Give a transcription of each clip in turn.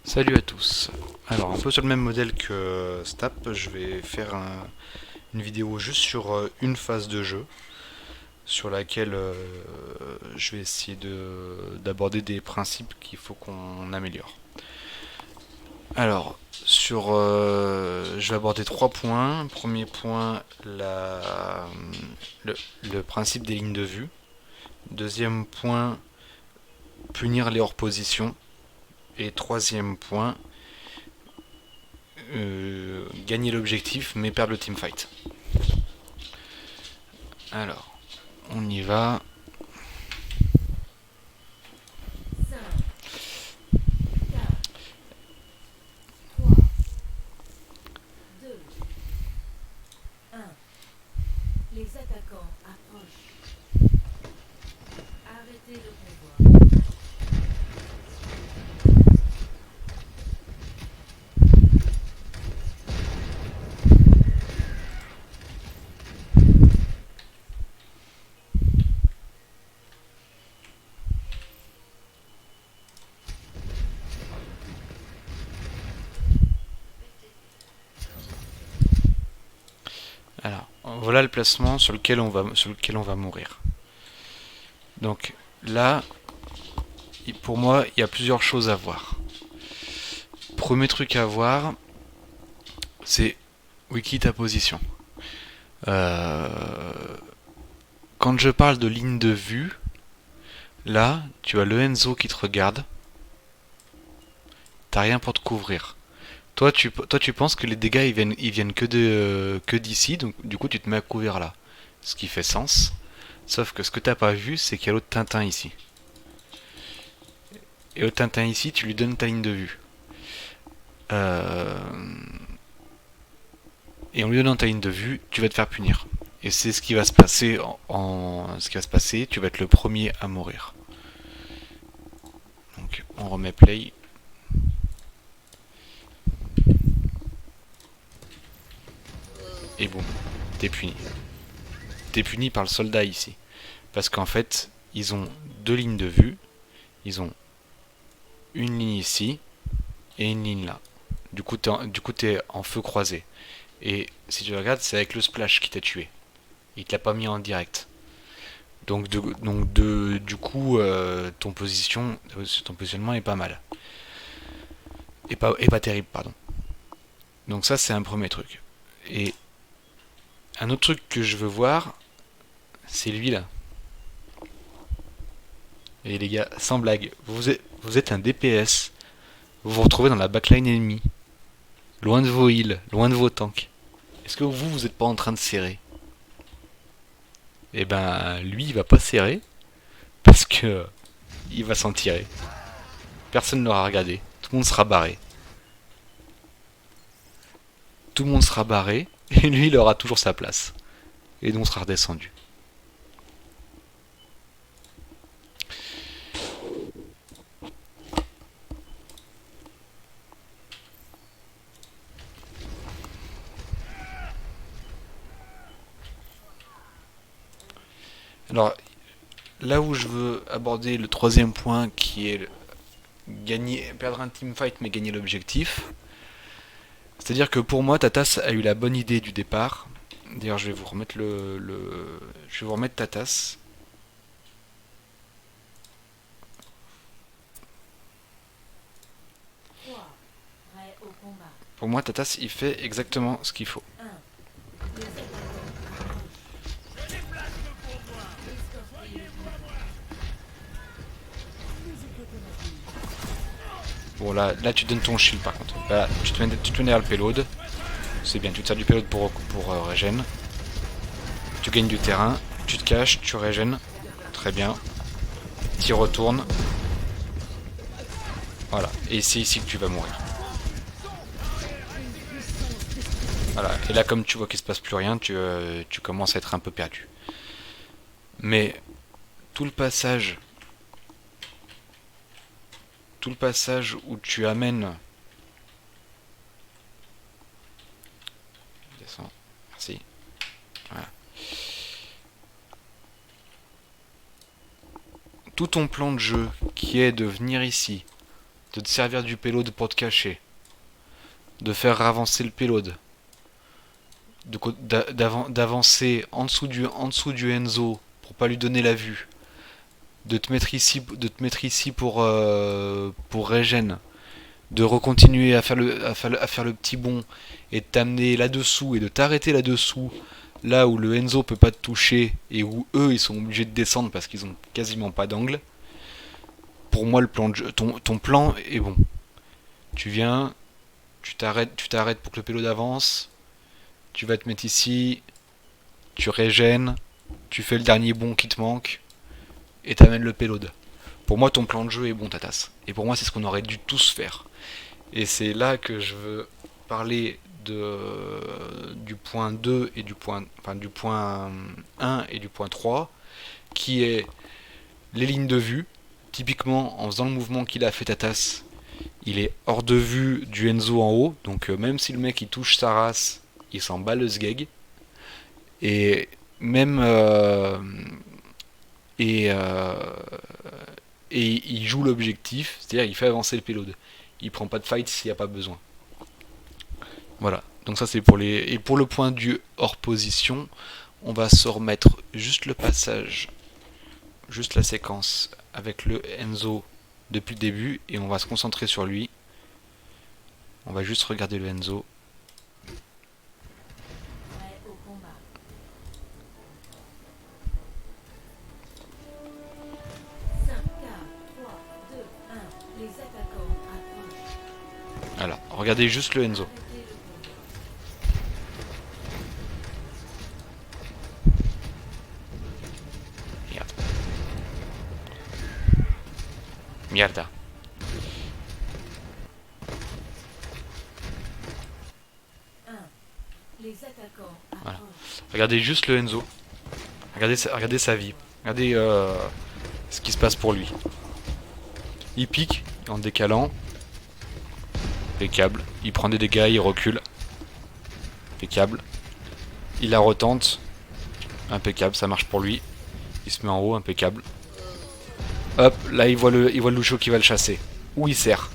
Salut à tous. Alors, un peu sur le même modèle que Snap, je vais faire une vidéo juste sur une phase de jeu, sur laquelle je vais essayer d'aborder des principes qu'il faut qu'on améliore. Alors, je vais aborder trois points. Premier point, le, le principe des lignes de vue. Deuxième point, punir les hors-positions. Et troisième point, gagner l'objectif mais perdre le teamfight. Alors, on y va. Cinq, quatre, trois, deux, un. Les attaquants approchent. Arrêtez le convoi. Alors, voilà le placement sur lequel on va mourir. Donc là, pour moi, il y a plusieurs choses à voir. Premier truc à voir, c'est wiki ta position. Euh, Quand je parle de ligne de vue, là, tu as le Enzo qui te regarde. T'as rien pour te couvrir. Toi, tu penses que les dégâts ils viennent que d'ici, donc du coup tu te mets à couvrir là. Ce qui fait sens. Sauf que ce que t'as pas vu, c'est qu'il y a l'autre Tintin ici. Et au Tintin ici, tu lui donnes ta ligne de vue. Euh, Et en lui donnant ta ligne de vue, tu vas te faire punir. Et c'est ce qui va se passer ce qui va se passer. Tu vas être le premier à mourir. Donc on remet play. Et boum, t'es puni. T'es puni par le soldat ici. Parce qu'en fait, ils ont deux lignes de vue. Ils ont une ligne ici et une ligne là. Du coup, t'es en feu croisé. Et si tu regardes, c'est avec le splash qui t'a tué. Il te l'a pas mis en direct. Du coup, ton positionnement est pas mal. Et pas terrible, pardon. Donc ça, c'est un premier truc. Et un autre truc que je veux voir, c'est lui là. Et les gars, sans blague, vous êtes un DPS, vous vous retrouvez dans la backline ennemie, loin de vos heals, loin de vos tanks. Est-ce que vous êtes pas en train de serrer? Eh ben, lui, il va pas serrer, parce que il va s'en tirer. Personne ne l'aura regardé, tout le monde sera barré. Tout le monde sera barré, et lui, il aura toujours sa place. Et donc, on sera redescendu. Alors, là où je veux aborder le troisième point, qui est perdre un teamfight mais gagner l'objectif, c'est-à-dire que pour moi, Tatas a eu la bonne idée du départ. D'ailleurs, je vais vous remettre je vais vous remettre Tatas. Trois. Prêt au combat. Pour moi, Tatas, il fait exactement ce qu'il faut. Un. Les attaquants approchent. Escortez le convoi. Bon, là, tu donnes ton shield par contre. Là, tu te mets derrière le payload. C'est bien, tu te sers du payload pour régène. Tu gagnes du terrain. Tu te caches, tu régènes. Très bien. Tu retournes. Voilà. Et c'est ici que tu vas mourir. Voilà. Et là, comme tu vois qu'il se passe plus rien, tu commences à être un peu perdu. Mais tout le passage, tout le passage où tu amènes. Descends. Merci. Voilà. Tout ton plan de jeu qui est de venir ici, de te servir du payload pour te cacher, de faire avancer le payload, d'avancer en dessous du Enzo pour pas lui donner la vue, de te mettre ici pour régène, de recontinuer à faire le petit bond et de t'amener là-dessous et de t'arrêter là-dessous, là où le Enzo peut pas te toucher et où eux ils sont obligés de descendre parce qu'ils ont quasiment pas d'angle. Pour moi, le plan de jeu, ton plan est bon. Tu viens, tu t'arrêtes pour que le payload avance, tu vas te mettre ici, tu régènes, tu fais le dernier bond qui te manque et t'amènes le payload. Pour moi, ton plan de jeu est bon, Tatas. Et pour moi, c'est ce qu'on aurait dû tous faire. Et c'est là que je veux parler du point 2 et du point 1 et du point 3, qui est les lignes de vue. Typiquement, en faisant le mouvement qu'il a fait Tatas, il est hors de vue du Enzo en haut, donc même si le mec il touche sa race, il s'en bat le sgeg. Et même et, euh, et il joue l'objectif, c'est-à-dire il fait avancer le payload. Il prend pas de fight s'il n'y a pas besoin. Voilà. Donc ça c'est pour les. Et pour le point du hors position, on va se remettre juste le passage, juste la séquence avec le Enzo depuis le début et on va se concentrer sur lui. On va juste regarder le Enzo. Prêt au combat. 5, 4, 3, 2, 1. Les attaquants approchent. Voilà. Regardez juste le Enzo. Arrêtez le convoi. Merde. Mierda. 1. Les attaquants Voilà. approchent. Regardez juste le Enzo. Regardez sa vie. Regardez ce qui se passe pour lui. Il pique en décalant. Impeccable. Il prend des dégâts, il recule. Impeccable. Il la retente. Impeccable, ça marche pour lui. Il se met en haut, impeccable. Hop, là il voit le loucho qui va le chasser. Où il sert.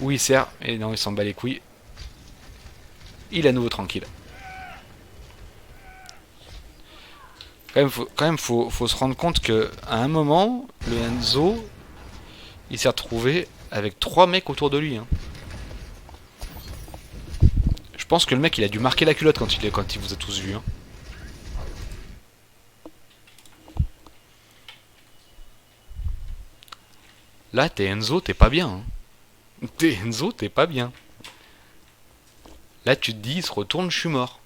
Où il sert. Et non, il s'en bat les couilles. Il est à nouveau tranquille. Faut se rendre compte que à un moment, le Enzo, il s'est retrouvé avec 3 mecs autour de lui. Hein. Je pense que le mec, il a dû marquer la culotte quand il vous a tous vus. Hein. Là, t'es Enzo, t'es pas bien. Hein. T'es Enzo, t'es pas bien. Là, tu te dis, il se retourne, je suis mort.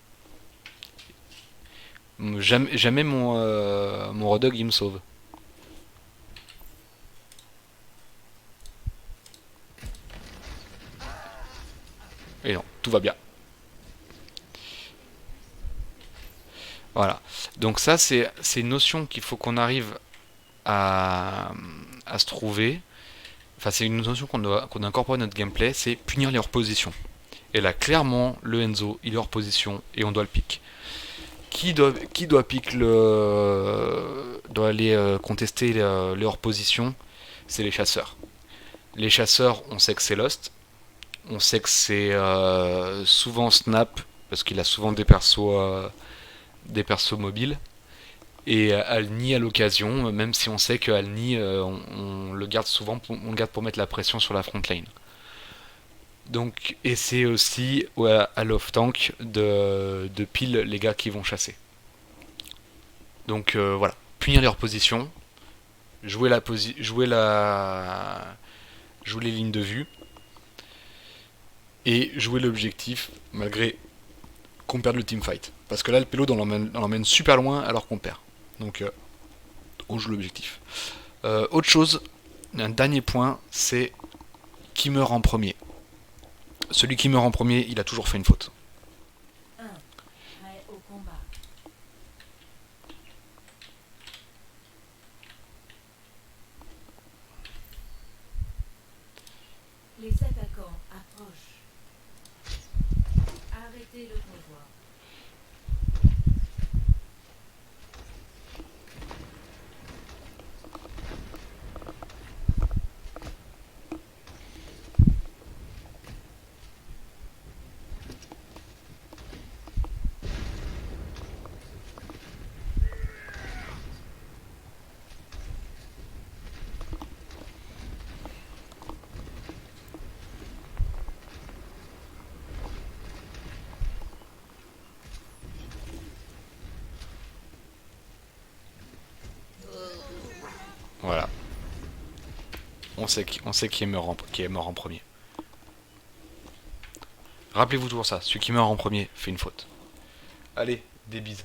Jamais mon Rodog, il me sauve. Et non, tout va bien. Voilà. Donc ça, c'est une notion qu'il faut qu'on arrive à se trouver. Enfin, c'est une notion qu'on incorpore à notre gameplay, c'est punir les repositions. Et là, clairement, le Enzo, il est hors position et on doit le pick. Qui doit pick doit aller contester les hors positions? C'est les chasseurs. Les chasseurs, on sait que c'est Lost. On sait que c'est souvent Snap, parce qu'il a souvent des persos mobiles. Et Alni à l'occasion, même si on sait que Alni, on le garde souvent, on le garde pour mettre la pression sur la front lane. Donc, et c'est aussi à l'off tank de pile les gars qui vont chasser. Donc voilà, punir leur position, jouer les lignes de vue et jouer l'objectif malgré qu'on perde le teamfight. Parce que là, le payload, on l'emmène super loin alors qu'on perd. Donc on joue l'objectif. Autre chose, un dernier point, c'est qui meurt en premier. Celui qui meurt en premier, il a toujours fait une faute. 1. Prêt au combat. Les attaquants approchent. Arrêtez le convoi. on sait qui est mort en premier. Rappelez-vous toujours ça, celui qui meurt en premier fait une faute. Allez, des bises.